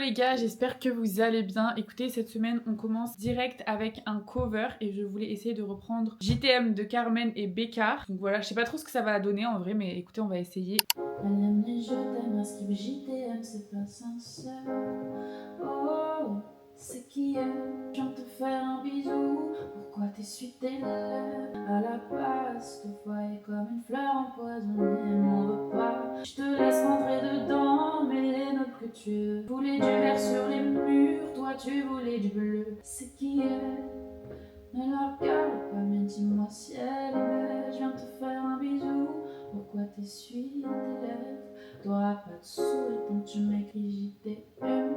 les gars, j'espère que vous allez bien. Écoutez, cette semaine on commence direct avec un cover et je voulais essayer de reprendre JTM de Carmen et Bécard. Donc voilà, je sais pas trop ce que ça va donner en vrai, mais écoutez, on va essayer. Elle aime les je t'aime, à ce que JTM c'est pas sincère. Oh, c'est qui elle? Je viens te faire un bisou. Pourquoi t'essuies tes lèvres? À la place, te voyais comme une fleur empoisonnée. M'en veux pas, je te laisse rentrer dedans. Mais les notes que tu voulais du vert sur les murs, toi tu voulais du bleu. C'est qui elle? Ne la regarde pas, mais dis-moi si elle est belle. Je viens te faire un bisou. Pourquoi t'essuies tes lèvres? T'auras pas de sourire tant que tu m'écris JTM.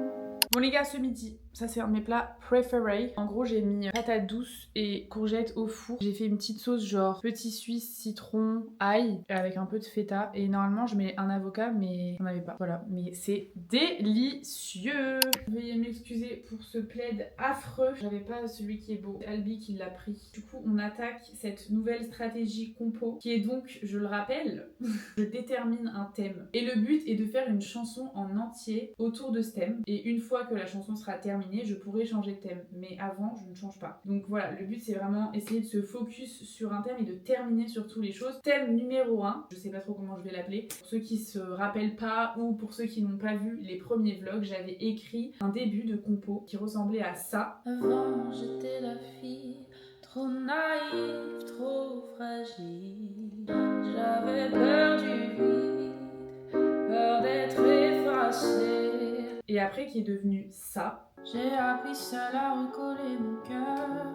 Bon les gars, ce midi, ça c'est un de mes plats préférés. En gros, j'ai mis patates douces et courgettes au four. J'ai fait une petite sauce genre petit suisse, citron, ail avec un peu de feta. Et normalement, je mets un avocat, mais j'en avais pas. Voilà, mais c'est délicieux. Veuillez m'excuser pour ce plaid affreux. J'avais pas celui qui est beau. C'est Albi qui l'a pris. Du coup, on attaque cette nouvelle stratégie compo qui est donc, je le rappelle, je détermine un thème. Et le but est de faire une chanson en entier autour de ce thème. Et une fois que la chanson sera terminée, je pourrai changer de thème. Mais avant, je ne change pas. Donc voilà, le but c'est vraiment essayer de se focus sur un thème et de terminer sur toutes les choses. Thème numéro 1, je sais pas trop comment je vais l'appeler. Pour ceux qui se rappellent pas ou pour ceux qui n'ont pas vu les premiers vlogs, j'avais écrit un début de compo qui ressemblait à ça. Avant j'étais la fille trop naïve, trop fragile. J'avais peur du vide, peur d'être effacée. Et après qui est devenu ça. J'ai appris seul à recoller mon cœur.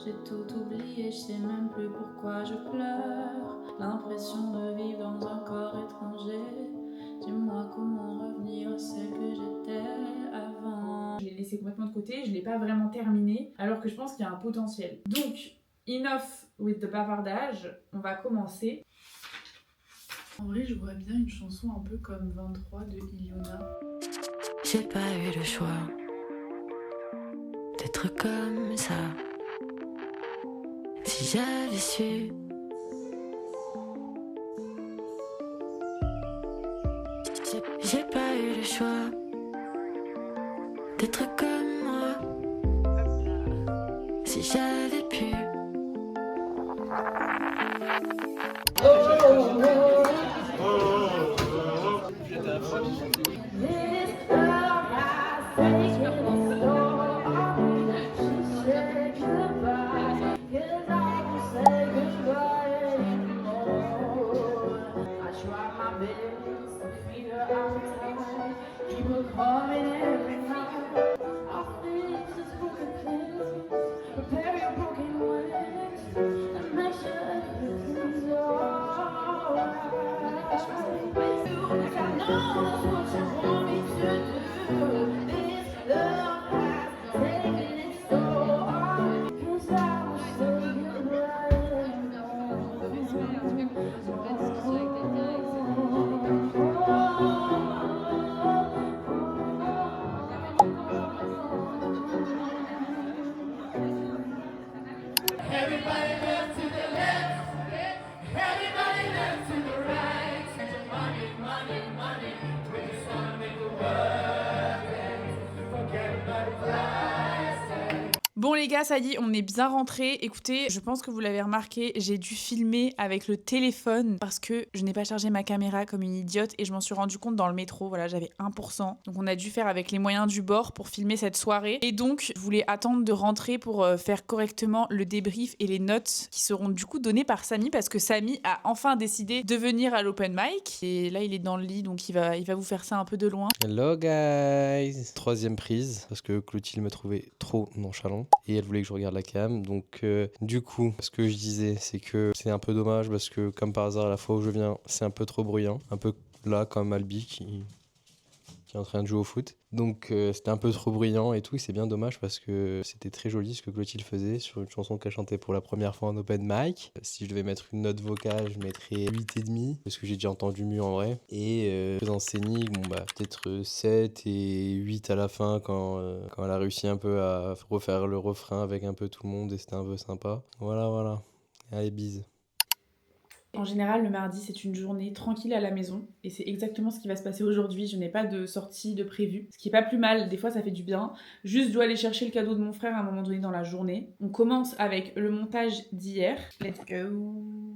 J'ai tout oublié, je sais même plus pourquoi je pleure. L'impression de vivre dans un corps étranger. Dis-moi comment revenir à celle que j'étais avant. Je l'ai laissé complètement de côté, je l'ai pas vraiment terminé, alors que je pense qu'il y a un potentiel. Donc, enough with the bavardage, on va commencer. En vrai, je vois bien une chanson un peu comme 23 de Iliona. J'ai pas eu le choix d'être comme ça. Si j'avais su, j'ai pas eu le choix d'être comme moi. Si j'avais pu. Bon les gars, ça y est, on est bien rentrés. Écoutez, je pense que vous l'avez remarqué, j'ai dû filmer avec le téléphone parce que je n'ai pas chargé ma caméra comme une idiote et je m'en suis rendu compte dans le métro. Voilà, j'avais 1%. Donc on a dû faire avec les moyens du bord pour filmer cette soirée. Et donc, je voulais attendre de rentrer pour faire correctement le débrief et les notes qui seront du coup données par Samy parce que Samy a enfin décidé de venir à l'open mic. Et là, il est dans le lit, donc il va vous faire ça un peu de loin. Hello guys! Troisième prise, parce que Clotilde me trouvait trop nonchalant et elle voulait que je regarde la cam. Donc du coup, ce que je disais, c'est que c'est un peu dommage parce que comme par hasard, à la fois où je viens, c'est un peu trop bruyant. Un peu là comme Albi qui est en train de jouer au foot. Donc c'était un peu trop bruyant et tout, et c'est bien dommage parce que c'était très joli ce que Clotilde faisait sur une chanson qu'elle chantait pour la première fois en open mic. Si je devais mettre une note vocale, je mettrais 8,5 parce que j'ai déjà entendu mieux en vrai. Et dans Scénic, bon bah peut-être 7 et 8 à la fin quand elle a réussi un peu à refaire le refrain avec un peu tout le monde et c'était un peu sympa. Voilà. Allez, bise. En général, le mardi, c'est une journée tranquille à la maison et c'est exactement ce qui va se passer aujourd'hui. Je n'ai pas de sortie de prévu, ce qui est pas plus mal, des fois ça fait du bien. Juste, je dois aller chercher le cadeau de mon frère à un moment donné dans la journée. On commence avec le montage d'hier. Let's go!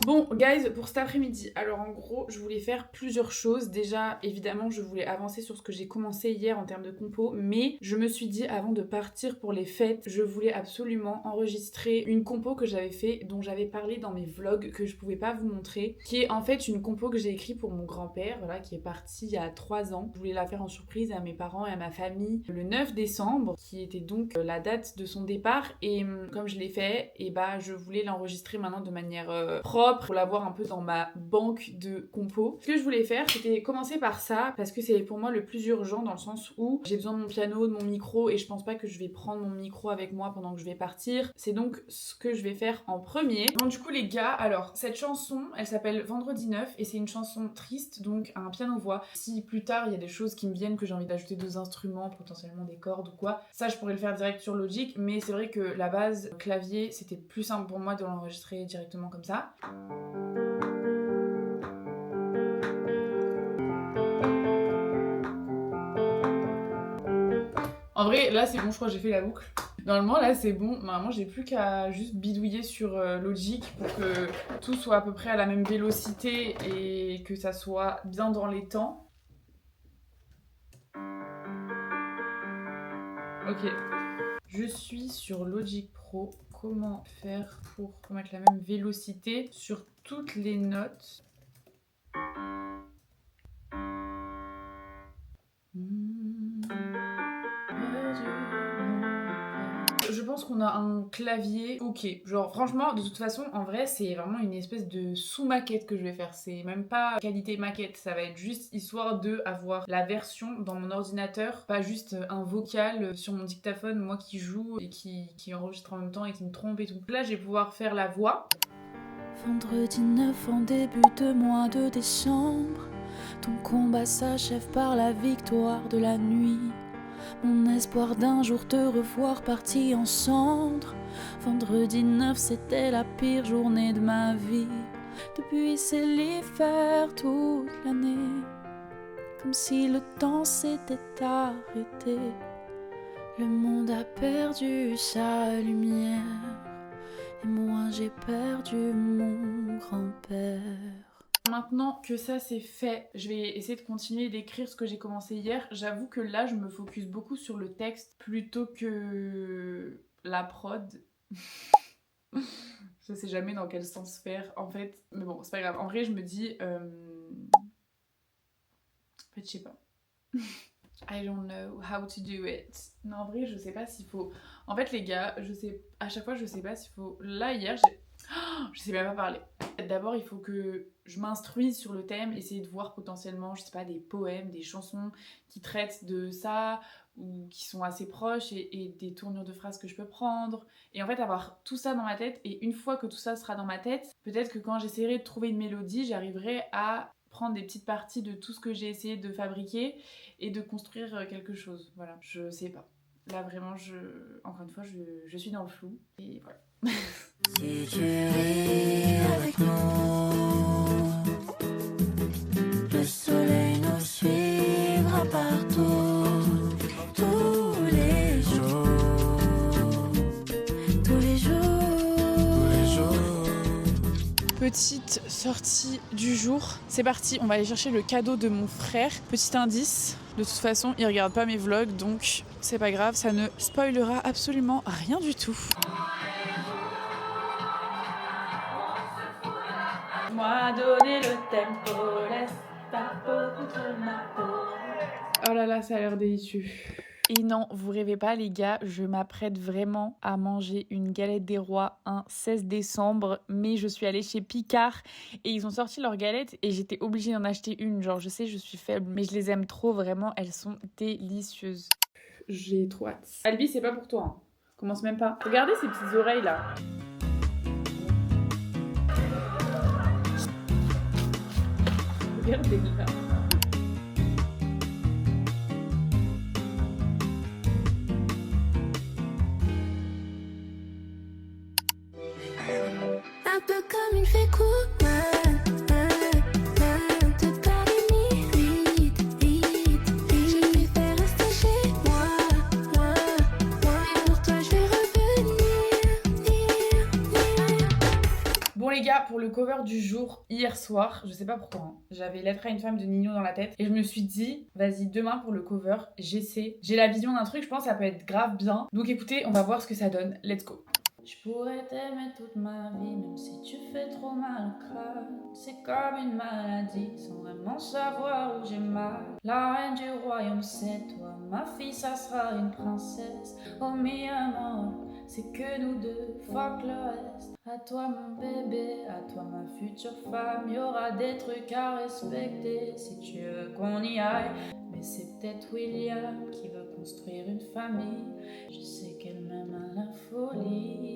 Bon, guys, pour cet après-midi, alors en gros, je voulais faire plusieurs choses. Déjà, évidemment, je voulais avancer sur ce que j'ai commencé hier en termes de compo, mais je me suis dit, avant de partir pour les fêtes, je voulais absolument enregistrer une compo que j'avais fait, dont j'avais parlé dans mes vlogs, que je pouvais pas vous montrer, qui est en fait une compo que j'ai écrite pour mon grand-père, voilà, qui est parti il y a 3 ans. Je voulais la faire en surprise à mes parents et à ma famille le 9 décembre, qui était donc la date de son départ, et comme je l'ai fait, et bah je voulais l'enregistrer maintenant de manière propre, pour l'avoir un peu dans ma banque de compos. Ce que je voulais faire, c'était commencer par ça, parce que c'est pour moi le plus urgent dans le sens où j'ai besoin de mon piano, de mon micro, et je pense pas que je vais prendre mon micro avec moi pendant que je vais partir. C'est donc ce que je vais faire en premier. Bon, du coup les gars, alors cette chanson, elle s'appelle Vendredi 9 et c'est une chanson triste, donc un piano-voix. Si plus tard il y a des choses qui me viennent, que j'ai envie d'ajouter 2 instruments, potentiellement des cordes ou quoi, ça je pourrais le faire direct sur Logic, mais c'est vrai que la base clavier, c'était plus simple pour moi de l'enregistrer directement comme ça. En vrai, là c'est bon, je crois que j'ai fait la boucle. Normalement, là c'est bon. Normalement, j'ai plus qu'à juste bidouiller sur Logic pour que tout soit à peu près à la même vélocité et que ça soit bien dans les temps. Ok. Je suis sur Logic Pro. Comment faire pour mettre la même vélocité sur toutes les notes? Je pense qu'on a un clavier ok. Genre franchement, de toute façon, en vrai, c'est vraiment une espèce de sous-maquette que je vais faire. C'est même pas qualité maquette, ça va être juste histoire de avoir la version dans mon ordinateur, pas juste un vocal sur mon dictaphone, moi qui joue et qui enregistre en même temps et qui me trompe et tout. Là, je vais pouvoir faire la voix. Vendredi 9 en début de mois de décembre, ton combat s'achève par la victoire de la nuit. Mon espoir d'un jour te revoir parti en cendres. Vendredi 9, c'était la pire journée de ma vie. Depuis c'est l'hiver toute l'année, comme si le temps s'était arrêté. Le monde a perdu sa lumière et moi j'ai perdu mon grand-père. Maintenant que ça c'est fait, je vais essayer de continuer d'écrire ce que j'ai commencé hier. J'avoue que là je me focus beaucoup sur le texte plutôt que la prod. Je sais jamais dans quel sens faire en fait, mais bon c'est pas grave. En vrai je me dis en fait je sais pas. I don't know how to do it. Non en vrai je sais pas s'il faut. En fait les gars, je sais à chaque fois je sais pas s'il faut. Là hier je sais même pas parler. D'abord il faut que je m'instruise sur le thème, essayer de voir potentiellement, je sais pas, des poèmes, des chansons qui traitent de ça ou qui sont assez proches et des tournures de phrases que je peux prendre. Et en fait avoir tout ça dans ma tête, et une fois que tout ça sera dans ma tête, peut-être que quand j'essaierai de trouver une mélodie, j'arriverai à prendre des petites parties de tout ce que j'ai essayé de fabriquer et de construire quelque chose. Voilà, je sais pas. Là vraiment, encore une fois, je suis dans le flou et voilà. Si tu ris avec nous, le soleil nous suivra partout, tous les jours, tous les jours. Petite sortie du jour. C'est parti, on va aller chercher le cadeau de mon frère. Petit indice, de toute façon, il regarde pas mes vlogs, donc c'est pas grave, ça ne spoilera absolument rien du tout. Moi donner le tempo, laisse ta peau contre ma peau. Oh là là, ça a l'air délicieux. Et non, vous rêvez pas les gars, je m'apprête vraiment à manger une galette des rois un 16 décembre, mais je suis allée chez Picard et ils ont sorti leurs galettes et j'étais obligée d'en acheter une. Genre je sais, je suis faible, mais je les aime trop, vraiment, elles sont délicieuses. J'ai trop hâte. Albi, c'est pas pour toi, hein. Commence même pas. Regardez ces petites oreilles là. Regardez-la. cover du jour hier soir, je sais pas pourquoi, hein. J'avais Lettre à une femme de Nino dans la tête et je me suis dit, vas-y, demain pour le cover, j'essaie. J'ai la vision d'un truc, je pense que ça peut être grave bien. Donc écoutez, on va voir ce que ça donne. Let's go. Je pourrais t'aimer toute ma vie, même si tu fais trop mal au crâne. C'est comme une maladie, sans vraiment savoir où j'ai mal. La reine du royaume, c'est toi, ma fille, ça sera une princesse. Oh mi amor, c'est que nous deux, fuck le reste. À toi mon bébé, à toi ma future femme. Y'aura des trucs à respecter si tu veux qu'on y aille. Mais c'est peut-être William qui veut construire une famille. Je sais qu'elle m'aime à la folie.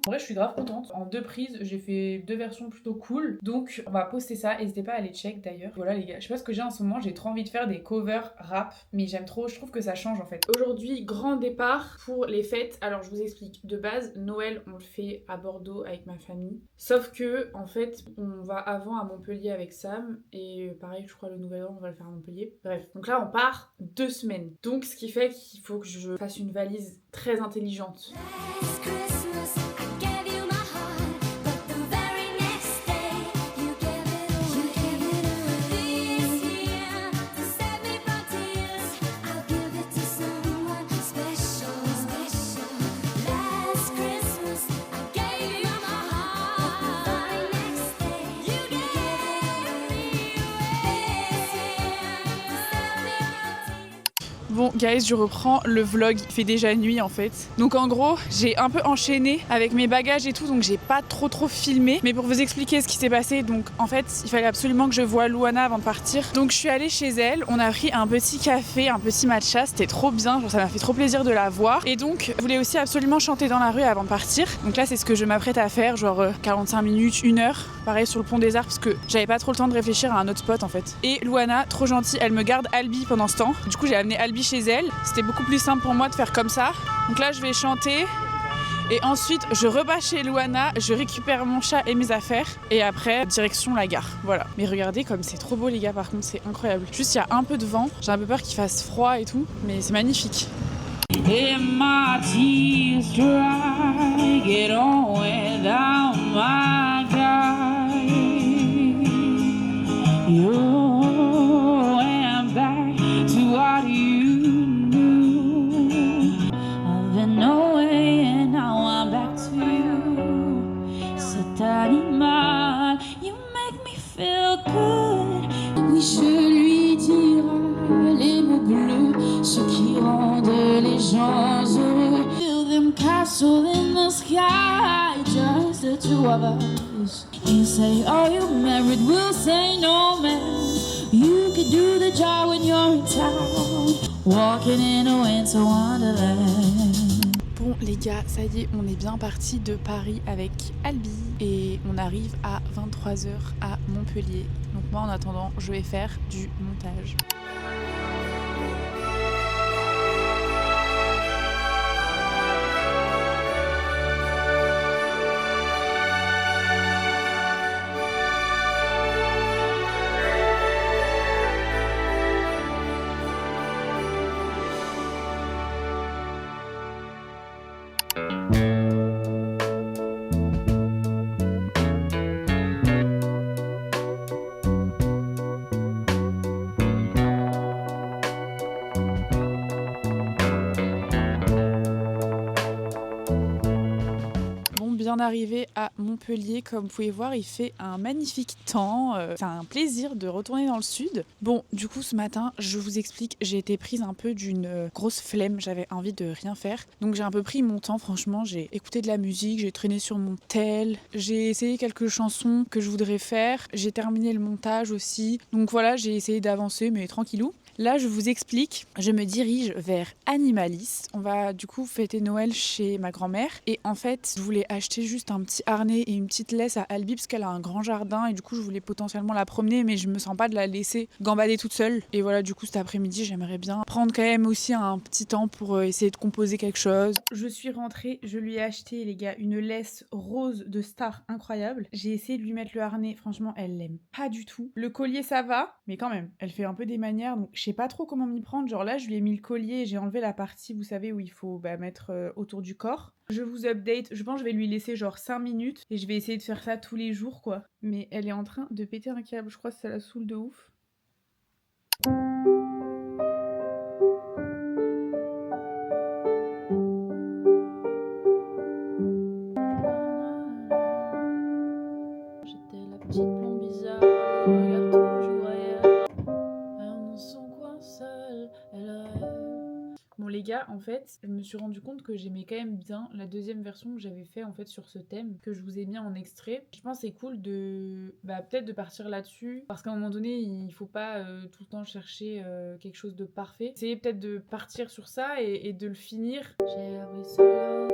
En vrai, je suis grave contente. En 2 prises, j'ai fait 2 versions plutôt cool. Donc, on va poster ça. N'hésitez pas à aller check d'ailleurs. Voilà les gars, je sais pas ce que j'ai en ce moment. J'ai trop envie de faire des covers rap. Mais j'aime trop, je trouve que ça change en fait. Aujourd'hui, grand départ pour les fêtes. Alors, je vous explique. De base, Noël, on le fait à Bordeaux avec ma famille. Sauf que, en fait, on va avant à Montpellier avec Sam. Et pareil, je crois le nouvel an, on va le faire à Montpellier. Bref. Donc là, on part 2 semaines. Donc, ce qui fait qu'il faut que je fasse une valise très intelligente. Last Christmas, I gave you my heart, but the very next day, you gave it away. This year, to save me from tears, I'll give it to someone special. Last Christmas, I gave you my heart, but the very next day, you gave it away. This year, to save me from tears. Bon guys, je reprends le vlog, il fait déjà nuit en fait. Donc en gros, j'ai un peu enchaîné avec mes bagages et tout, donc j'ai pas trop filmé. Mais pour vous expliquer ce qui s'est passé, donc en fait, il fallait absolument que je voie Luana avant de partir. Donc je suis allée chez elle, on a pris un petit café, un petit matcha, c'était trop bien, genre ça m'a fait trop plaisir de la voir. Et donc, je voulais aussi absolument chanter dans la rue avant de partir. Donc là, c'est ce que je m'apprête à faire, genre 45 minutes, 1 heure, pareil sur le pont des Arts, parce que j'avais pas trop le temps de réfléchir à un autre spot en fait. Et Luana, trop gentille, elle me garde Albi pendant ce temps. Du coup, j'ai amené Albi chez elle. C'était beaucoup plus simple pour moi de faire comme ça. Donc là, je vais chanter. Et ensuite, je repasse chez Luana, je récupère mon chat et mes affaires. Et après, direction la gare. Voilà. Mais regardez comme c'est trop beau, les gars, par contre, c'est incroyable. Juste, il y a un peu de vent. J'ai un peu peur qu'il fasse froid et tout. Mais c'est magnifique. If my tears dry, get on without my guy. You and back to what you knew. I've been away and now I'm back to you. Cet animal, you make me feel good. Oui, je lui dirai les mots bleus, ceux qui rendent les gens heureux. Build them castle in the sky, just the two of us. You say, are you married? We'll say no, man. You could do the job when you're in town, walking in a winter wonderland. Bon les gars, ça y est, on est bien parti de Paris avec Albi. Et on arrive à 23h à Montpellier. Donc moi en attendant, je vais faire du montage. Bien arrivé à Montpellier, comme vous pouvez voir, il fait un magnifique temps. C'est un plaisir de retourner dans le sud. Bon, du coup, ce matin, je vous explique, j'ai été prise un peu d'une grosse flemme. J'avais envie de rien faire. Donc, j'ai un peu pris mon temps. Franchement, j'ai écouté de la musique, j'ai traîné sur mon tel, j'ai essayé quelques chansons que je voudrais faire. J'ai terminé le montage aussi. Donc voilà, j'ai essayé d'avancer, mais tranquillou. Là, je vous explique, je me dirige vers Animalis. On va du coup fêter Noël chez ma grand-mère. Et en fait, je voulais acheter juste un petit harnais et une petite laisse à Albi parce qu'elle a un grand jardin. Et du coup, je voulais potentiellement la promener, mais je me sens pas de la laisser gambader toute seule. Et voilà, du coup, cet après-midi, j'aimerais bien prendre quand même aussi un petit temps pour essayer de composer quelque chose. Je suis rentrée, je lui ai acheté, les gars, une laisse rose de Star incroyable. J'ai essayé de lui mettre le harnais. Franchement, elle l'aime pas du tout. Le collier, ça va, mais quand même, elle fait un peu des manières. Donc, je sais pas trop comment m'y prendre. Genre là, je lui ai mis le collier, j'ai enlevé la partie, vous savez, où il faut mettre autour du corps. Je vous update, je pense que je vais lui laisser genre 5 minutes et je vais essayer de faire ça tous les jours, quoi. Mais elle est en train de péter un câble, je crois que ça la saoule de ouf. J'étais la petite blonde bizarre, le regard toujours ailleurs. Dans son coin seul, elle rêve. Bon les gars, en fait, je me suis rendu compte que j'aimais quand même bien la deuxième version que j'avais fait en fait sur ce thème, que je vous ai mis en extrait. Je pense que c'est cool de peut-être de partir là-dessus, parce qu'à un moment donné, il faut pas tout le temps chercher quelque chose de parfait. Essayez peut-être de partir sur ça et de le finir. J'ai appris cela,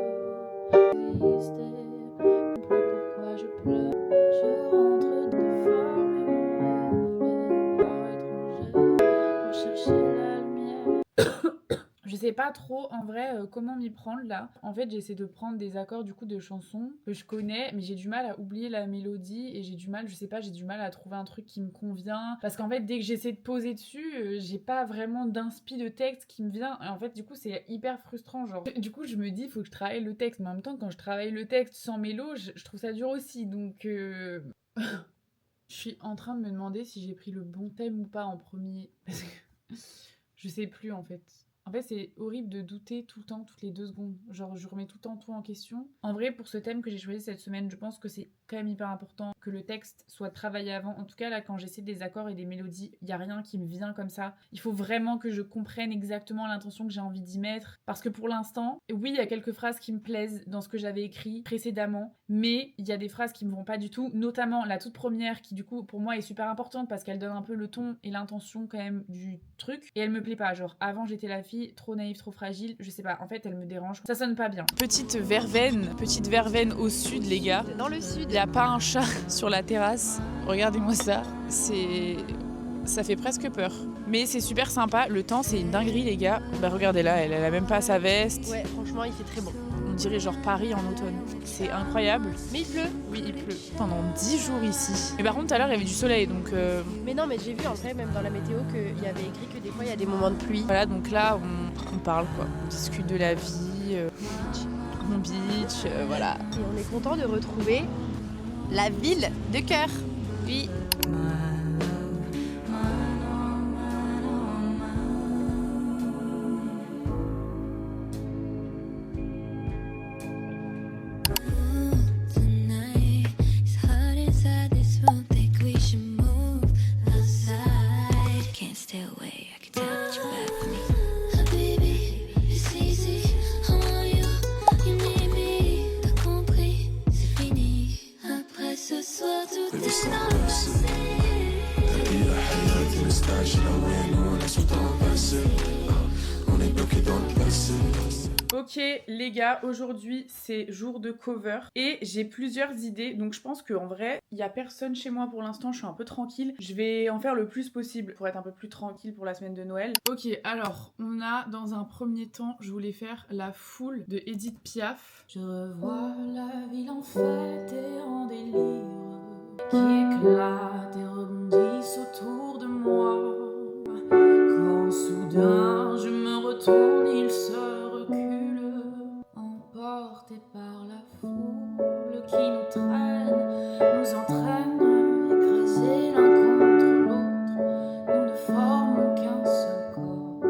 exister, compris pourquoi je pleure. Je rentre de forme et mon reflet, étranger, pour chercher la lumière. Je sais pas trop en vrai comment m'y prendre là. En fait, j'essaie de prendre des accords du coup de chansons que je connais, mais j'ai du mal à oublier la mélodie et j'ai du mal, je sais pas, j'ai du mal à trouver un truc qui me convient. Parce qu'en fait, dès que j'essaie de poser dessus, j'ai pas vraiment d'inspi de texte qui me vient. Et en fait, du coup, c'est hyper frustrant. Genre, du coup, je me dis, faut que je travaille le texte. Mais en même temps, quand je travaille le texte sans mélo, je trouve ça dur aussi. Donc, je suis en train de me demander si j'ai pris le bon thème ou pas en premier. Parce que je sais plus en fait. En fait, c'est horrible de douter tout le temps, toutes les 2 secondes. Genre, je remets tout le temps tout en question. En vrai, pour ce thème que j'ai choisi cette semaine, je pense que c'est quand même hyper important que le texte soit travaillé avant. En tout cas, là, quand j'essaie des accords et des mélodies, il n'y a rien qui me vient comme ça. Il faut vraiment que je comprenne exactement l'intention que j'ai envie d'y mettre. Parce que pour l'instant, oui, il y a quelques phrases qui me plaisent dans ce que j'avais écrit précédemment, mais il y a des phrases qui me vont pas du tout. Notamment la toute première qui, du coup, pour moi est super importante parce qu'elle donne un peu le ton et l'intention quand même du truc. Et elle me plaît pas. Genre, avant, j'étais la fille trop naïve, trop fragile. Je sais pas, en fait, elle me dérange. Ça sonne pas bien. Petite verveine au sud, les gars. Dans le sud. Il y a pas un chat sur la terrasse. Regardez-moi ça. Ça fait presque peur. Mais c'est super sympa. Le temps, c'est une dinguerie, les gars. Bah, regardez là, elle a même pas sa veste. Ouais, franchement, il fait très bon. On dirait genre Paris en automne. C'est incroyable. Mais il pleut. Oui, il pleut. Pendant 10 jours ici. Mais par contre, tout à l'heure, il y avait du soleil, donc... Mais non, mais j'ai vu en vrai, même dans la météo, qu'il y avait écrit que des fois, il y a des moments de pluie. Voilà, donc là, on parle, quoi. On discute de la vie, mon beach, voilà. Et on est content de retrouver la ville de cœur. Oui. Tonight, it's hot inside this room. Think we should move outside. Can't stay away. I can tell that you're bad for me. Baby, it's easy. I want you. You need me. T'as compris? C'est fini. Après ce soir, tout est dans le passé. Ok les gars, aujourd'hui c'est jour de cover et j'ai plusieurs idées, donc je pense qu'en vrai il y a personne chez moi pour l'instant, je suis un peu tranquille. Je vais en faire le plus possible pour être un peu plus tranquille pour la semaine de Noël. Ok, alors on a dans un premier temps, je voulais faire la foule de Edith Piaf. Je revois la ville en fête et en délire, qui éclate et rebondissent autour de moi. Quand soudain je me retourne, il se recule, emporté par la foule qui nous traîne, nous entraîne, écrasés l'un contre l'autre. Nous ne formons qu'un seul corps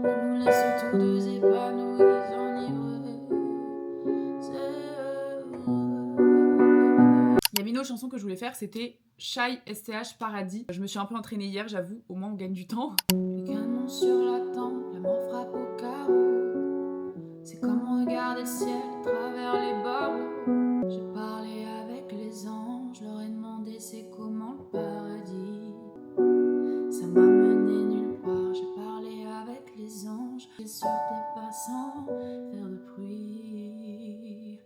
et nous laisse tous deux épanouis, enivrés. Il y avait une autre chanson que je voulais faire, c'était Shy STH Paradis. Je me suis un peu entraînée hier, j'avoue, au moins on gagne du temps. Les canons sur la tempe, la mort frappe au carreau. C'est comme regarder le ciel à travers les barreaux. J'ai parlé avec les anges, leur ai demandé c'est comment le paradis. Ça m'a mené nulle part, j'ai parlé avec les anges. Et sur tes pas sans faire de bruit.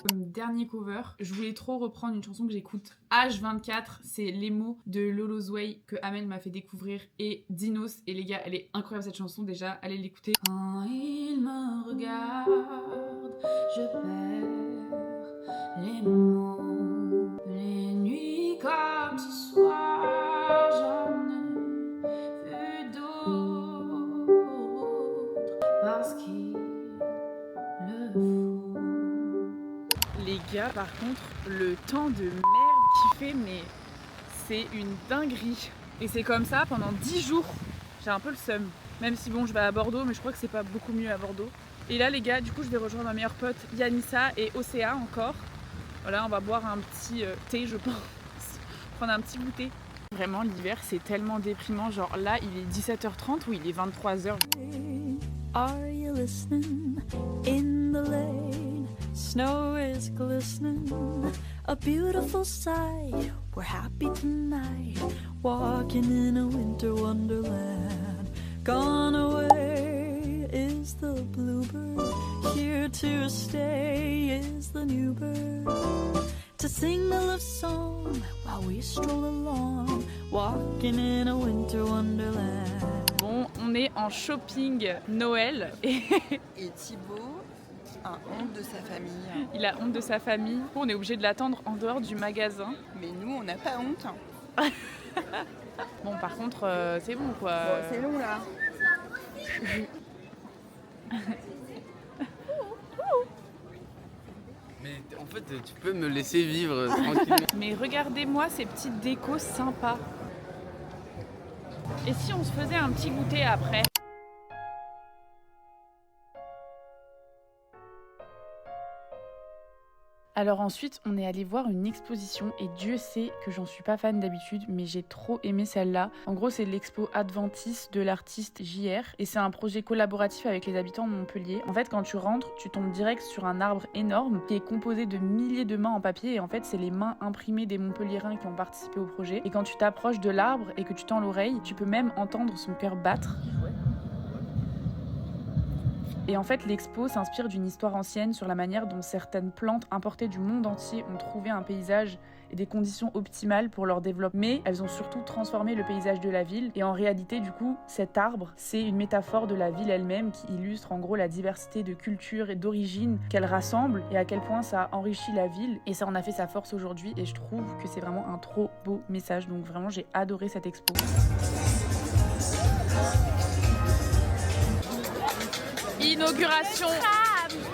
Comme dernier cover, je voulais trop reprendre une chanson que j'écoute H24, c'est Les mots de Lolo's Way que Amel m'a fait découvrir et Dinos. Et les gars, elle est incroyable cette chanson, déjà, allez l'écouter. Quand il me regarde, je perds les mots. Les nuits comme ce soir, Par contre, le temps de merde qu'il fait, mais c'est une dinguerie. Et c'est comme ça pendant 10 jours. J'ai un peu le seum. Même si bon, je vais à Bordeaux, mais je crois que c'est pas beaucoup mieux à Bordeaux. Et là les gars, du coup je vais rejoindre ma meilleure pote Yanissa et Océa encore. Voilà, on va boire un petit thé je pense. Prendre un petit goûter. Vraiment l'hiver c'est tellement déprimant. Genre là il est 17h30 ou il est 23h. Are you listening? In the lane, snow is glistening. A beautiful sight. We're happy tonight, walking in a winter wonderland. Gone away is the bluebird. Here to stay is the new bird. To sing the love song while we stroll along, walking in a winter wonderland. Bon, on est en shopping Noël et Et Thibaut a honte de sa famille. il a honte de sa famille. On est obligé de l'attendre en dehors du magasin. Mais nous, on n'a pas honte. Bon, par contre, c'est bon quoi. Bon, c'est long là. Mais en fait, tu peux me laisser vivre tranquillement. Mais regardez-moi ces petites décos sympas. Et si on se faisait un petit goûter après? Alors ensuite, on est allé voir une exposition et Dieu sait que j'en suis pas fan d'habitude, mais j'ai trop aimé celle-là. En gros, c'est l'expo Adventis de l'artiste JR et c'est un projet collaboratif avec les habitants de Montpellier. En fait, quand tu rentres, tu tombes direct sur un arbre énorme qui est composé de milliers de mains en papier et en fait, c'est les mains imprimées des Montpelliérains qui ont participé au projet. Et quand tu t'approches de l'arbre et que tu tends l'oreille, tu peux même entendre son cœur battre. Et en fait, l'expo s'inspire d'une histoire ancienne sur la manière dont certaines plantes importées du monde entier ont trouvé un paysage et des conditions optimales pour leur développement. Mais elles ont surtout transformé le paysage de la ville. Et en réalité, du coup, cet arbre, c'est une métaphore de la ville elle-même qui illustre en gros la diversité de cultures et d'origines qu'elle rassemble et à quel point ça a enrichi la ville. Et ça en a fait sa force aujourd'hui. Et je trouve que c'est vraiment un trop beau message. Donc vraiment, j'ai adoré cette expo.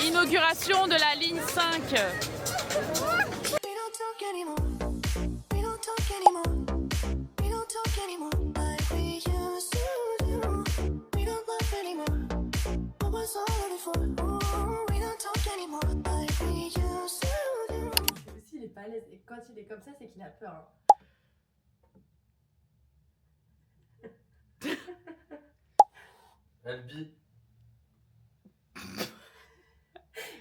Inauguration de la ligne 5. We don't talk anymore. We don't talk anymore. We don't talk anymore like we used to do. We don't laugh anymore. What was all of it for? Ooh, we don't talk anymore like we used to do. Aussi, il est pas à l'aise. Et quand il est comme ça, c'est qu'il a peur. Albi.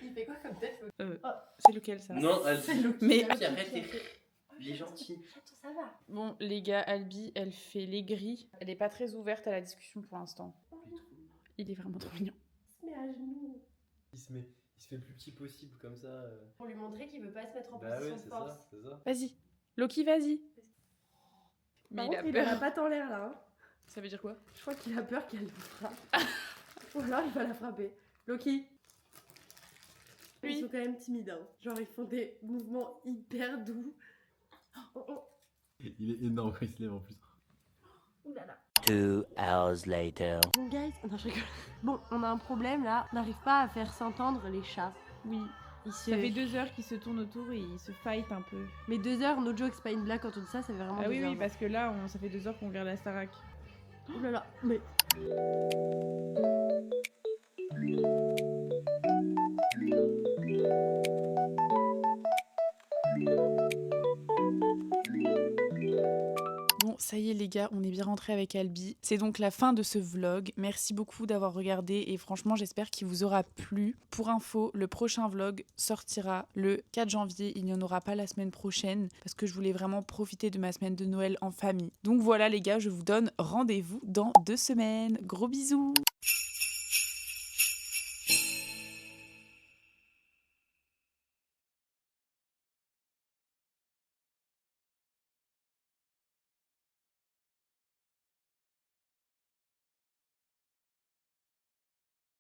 Il fait quoi comme tête? C'est lequel ça? Non, Albi. C'est Loki. Mais- Loki, arrête Loki. d'écrire. Il est gentil. Ça va. Bon, les gars, Albi, elle fait les grilles. Elle est pas très ouverte à la discussion pour l'instant. Il est vraiment trop mignon. Il se met à genoux. Il se fait plus petit possible comme ça. Pour lui montrer qu'il veut pas se mettre en Bah position ouais, de c'est force. ça, c'est ça. Vas-y. Loki, vas-y. Mais Par il a contre, il a la peur. patte en l'air là. Hein. Ça veut dire quoi? Je crois qu'il a peur qu'elle le frappe. Ou alors il va la frapper. Loki. Oui. Ils sont quand même timides. Hein. Genre ils font des mouvements hyper doux. Oh, oh. Il est énorme quand il se lève en plus. Ouh là là. 2 hours later. Bon guys, non je rigole. Bon, on a un problème là. On n'arrive pas à faire s'entendre les chats. Oui. Ils se... Ça fait 2 heures qu'ils se tournent autour et ils se fight un peu. Mais 2 heures, no joke, c'est pas une blague quand on dit ça, ça fait vraiment Ah oui, 2 heures. oui, parce que là, ça fait 2 heures qu'on regarde la Starac. Ouh là là, mais... Bon, ça y est les gars, on est bien rentrés avec Albi. C'est donc la fin de ce vlog. Merci beaucoup d'avoir regardé et franchement j'espère qu'il vous aura plu. Pour info, le prochain vlog sortira le 4 janvier. Il n'y en aura pas la semaine prochaine parce que je voulais vraiment profiter de ma semaine de Noël en famille. Donc voilà les gars, je vous donne rendez-vous dans 2 semaines. Gros bisous!